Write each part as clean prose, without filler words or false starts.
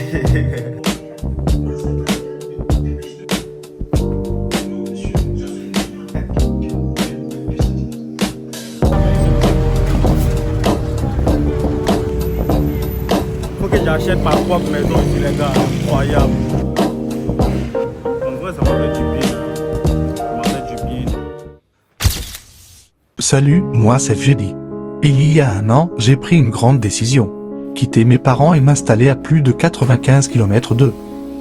Faut que j'achète ma propre maison ici, les gars. Incroyable. En vrai, ça va faire du bien. Ça va faire du bien. Salut, moi c'est Freddy. Il y a un an, j'ai pris une grande décision. Quitter mes parents et m'installer à plus de 95 km d'eux.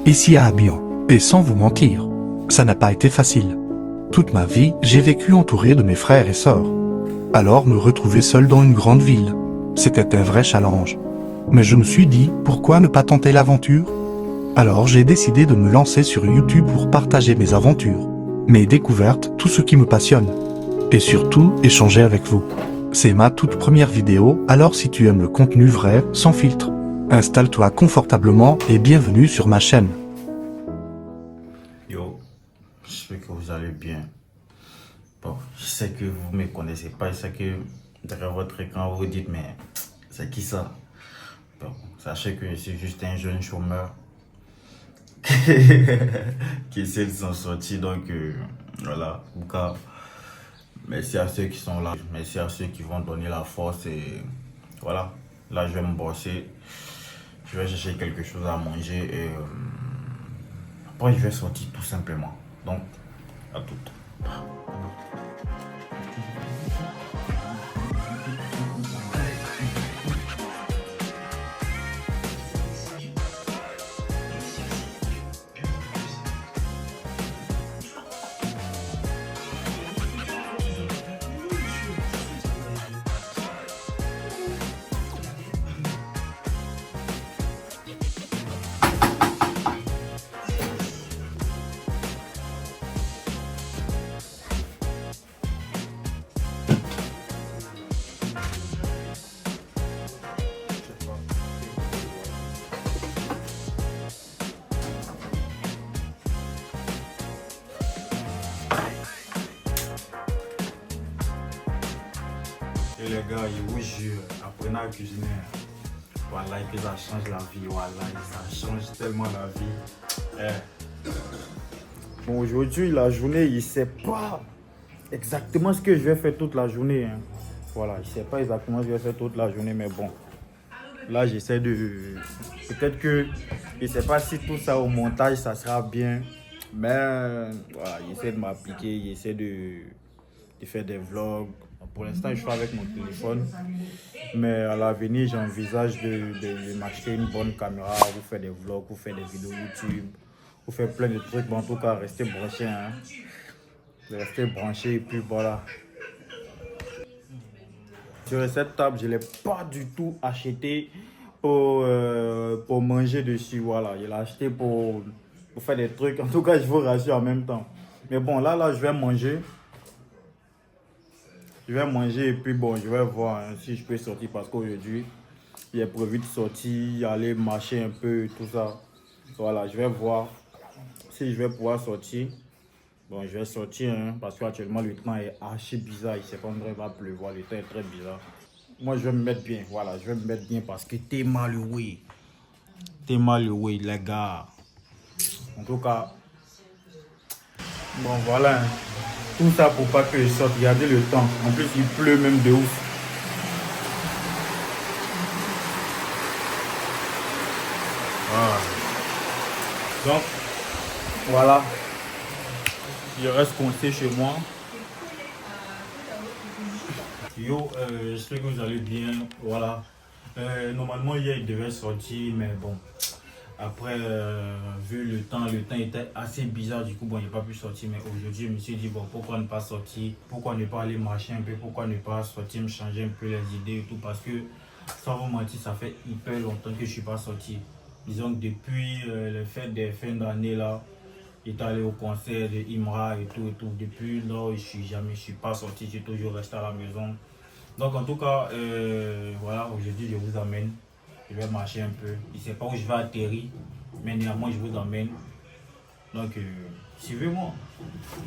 Ici à Abiyan. Et sans vous mentir, ça n'a pas été facile. Toute ma vie, j'ai vécu entouré de mes frères et sœurs. Alors me retrouver seul dans une grande ville, c'était un vrai challenge. Mais je me suis dit, pourquoi ne pas tenter l'aventure? Alors j'ai décidé de me lancer sur YouTube pour partager mes aventures, mes découvertes, tout ce qui me passionne. Et surtout, échanger avec vous. C'est ma toute première vidéo, alors si tu aimes le contenu vrai, sans filtre, installe-toi confortablement et bienvenue sur ma chaîne. Yo, j'espère que vous allez bien. Bon, je sais que vous ne me connaissez pas, je sais que derrière votre écran vous vous dites, mais c'est qui ça? Bon, sachez que je suis juste un jeune chômeur qui essaie de s'en sortir, donc voilà. En tout cas, merci à ceux qui sont là, merci à ceux qui vont donner la force et voilà. Là, je vais me bosser, je vais chercher quelque chose à manger et après je vais sortir tout simplement. Donc, à tout. Et les gars, je vous jure, apprenez à cuisiner. Voilà, que ça change la vie. Voilà, ça change tellement la vie. Bon, aujourd'hui, la journée, il ne sait pas exactement ce que je vais faire toute la journée. Hein. Voilà, je ne sais pas exactement ce que je vais faire toute la journée, mais bon. Là, j'essaie de... Peut-être que... Je ne sais pas si tout ça au montage, ça sera bien. Mais voilà, j'essaie de m'appliquer, j'essaie de faire des vlogs. Pour l'instant, je suis avec mon téléphone. Mais à l'avenir, j'envisage de m'acheter une bonne caméra, vous faire des vlogs, vous faire des vidéos YouTube, vous faire plein de trucs. Bon, en tout cas, restez branchés. Hein. Restez branchés et puis voilà. Sur cette table, je ne l'ai pas du tout acheté pour manger dessus. Voilà, je l'ai acheté pour faire des trucs. En tout cas, je vous rassure en même temps. Mais bon, là, je vais manger. Je vais manger et puis bon, je vais voir hein, si je peux sortir parce qu'aujourd'hui, il est prévu de sortir, aller marcher un peu et tout ça. Voilà, je vais voir si je vais pouvoir sortir. Bon, je vais sortir hein, parce qu'actuellement le temps est archi bizarre. Il s'est pas il va pleuvoir, le temps est très bizarre. Moi, je vais me mettre bien, voilà, je vais me mettre bien parce que t'es mal loué. T'es mal loué, les gars. En tout cas, bon, voilà. Hein. Tout ça pour pas que je sorte. Regardez le temps. En plus, il pleut même de ouf. Voilà. Donc, voilà. Je reste coincé chez moi. Yo, j'espère que vous allez bien. Voilà. Normalement, hier, il devait sortir, mais bon. Après, vu le temps était assez bizarre, du coup, bon, il n'a pas pu sortir. Mais aujourd'hui, je me suis dit, bon, pourquoi ne pas sortir? Pourquoi ne pas aller marcher un peu? Pourquoi ne pas sortir, me changer un peu les idées et tout? Parce que, sans vous mentir, ça fait hyper longtemps que je ne suis pas sorti. Disons que depuis les fêtes des fins d'année, là, j'étais allé au concert de Imra et tout et tout. Depuis là, je suis pas sorti, j'ai toujours resté à la maison. Donc, en tout cas, voilà, aujourd'hui, je vous amène. Je vais marcher un peu. Je ne sais pas où je vais atterrir, mais néanmoins, je vous emmène. Donc, suivez-moi,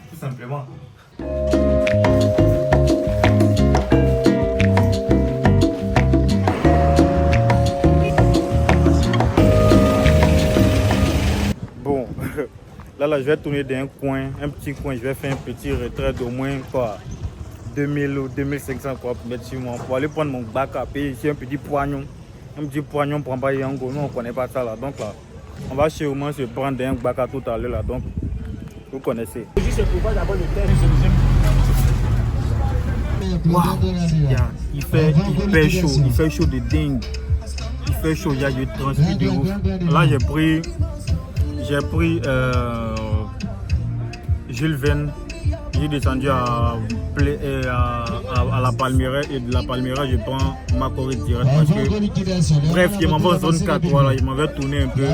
tout simplement. Là, je vais tourner d'un coin, un petit coin. Je vais faire un petit retrait d'au moins quoi, 2000 ou 2500 quoi, pour mettre sur moi. Pour aller prendre mon bac à payer ici, un petit poignon. Un petit poignon pour envoyer en gros. Nous, on ne connaît pas ça là. Donc là, on va sûrement se prendre un bac à tout à l'heure là. Donc, vous connaissez. Wow. Yeah. Il fait chaud, il fait chaud de dingue. Il fait chaud, il y a du transpire de ouf. Là, j'ai pris Jules Verne. J'ai descendu à la Palmyra et de la Palmyra, je prends Macquarie direct parce que, bref, il m'envoie en zone 4, voilà, il m'avait tourné un peu.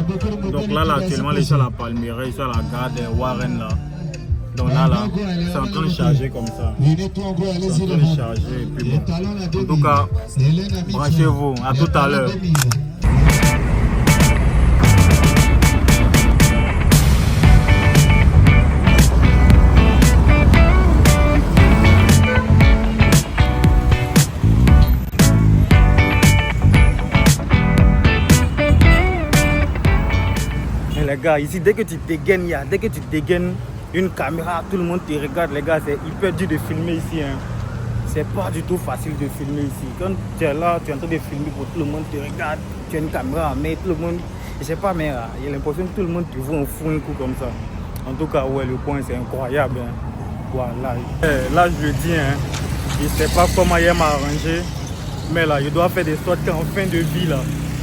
Donc là, actuellement, je suis à la Palmyra, je suis à la gare de Warren là. Donc là, c'est en train de charger comme ça. C'est en train de charger et puis bon. En tout cas, branchez-vous, à tout à l'heure. Les gars, ici, dès que tu dégaines une caméra, tout le monde te regarde, les gars, c'est hyper dur de filmer ici. Hein. C'est pas du tout facile de filmer ici. Quand tu es là, tu es en train de filmer pour tout le monde te regarde, tu as une caméra, mais tout le monde, je sais pas, mais j'ai l'impression que tout le monde te voit en fou un coup comme ça. En tout cas, ouais, le coin, c'est incroyable. Hein. Voilà. Là, je le dis, hein, je ne sais pas comment il m'a arrangé, mais là, je dois faire des sortes en fin de vie, là.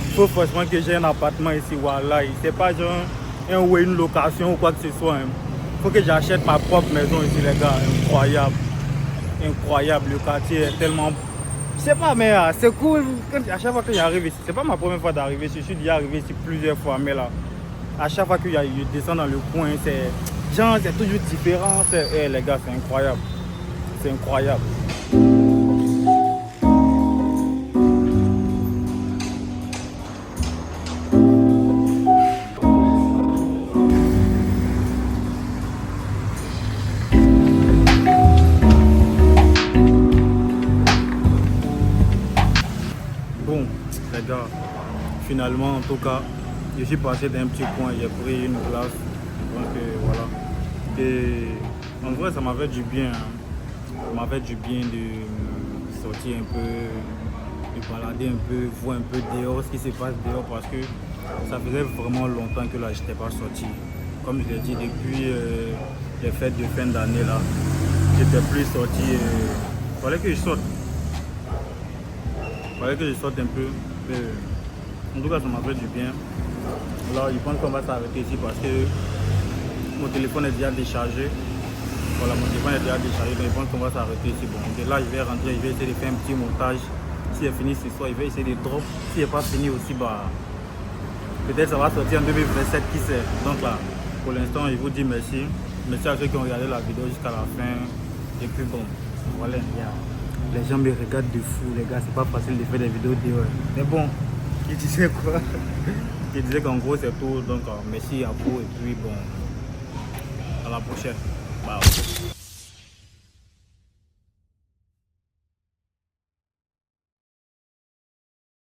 Il faut forcément que j'ai un appartement ici, voilà. C'est pas genre une location ou quoi que ce soit. Il faut que j'achète ma propre maison ici, les gars. Incroyable. Incroyable. Le quartier est tellement... Je sais pas, mais c'est cool. À chaque fois que j'arrive ici, c'est pas ma première fois d'arriver ici. Je suis déjà arrivé ici plusieurs fois, mais là, à chaque fois que je descends dans le coin, c'est toujours différent. Les gars, c'est incroyable. C'est incroyable. Bon, les gars, finalement, en tout cas, je suis passé d'un petit coin, j'ai pris une glace. Donc voilà. Et en vrai, ça m'avait du bien. Hein. Ça m'avait du bien de sortir un peu, de balader un peu, voir un peu dehors ce qui se passe dehors parce que ça faisait vraiment longtemps que là, je n'étais pas sorti. Comme je l'ai dit, depuis les fêtes de fin d'année, là, je n'étais plus sorti. Il fallait que je sorte. Il fallait que je sorte un peu. En tout cas, ça m'a fait du bien. Là, je pense qu'on va s'arrêter ici parce que mon téléphone est déjà déchargé. Voilà, mon téléphone est déjà déchargé, donc je pense qu'on va s'arrêter ici. Bon, et là, je vais rentrer, je vais essayer de faire un petit montage. Si c'est fini ce soir, je vais essayer de drop. Si c'est pas fini aussi, bah, peut-être ça va sortir en 2027, qui sait. Donc là, pour l'instant, je vous dis merci. Merci à ceux qui ont regardé la vidéo jusqu'à la fin. Et puis bon, voilà, les gens me regardent de fou, les gars, c'est pas facile de faire des vidéos dehors. Mais bon, qui disait quoi? Qui disait qu'en gros c'est tout, donc merci à vous et puis bon, à la prochaine. Bye.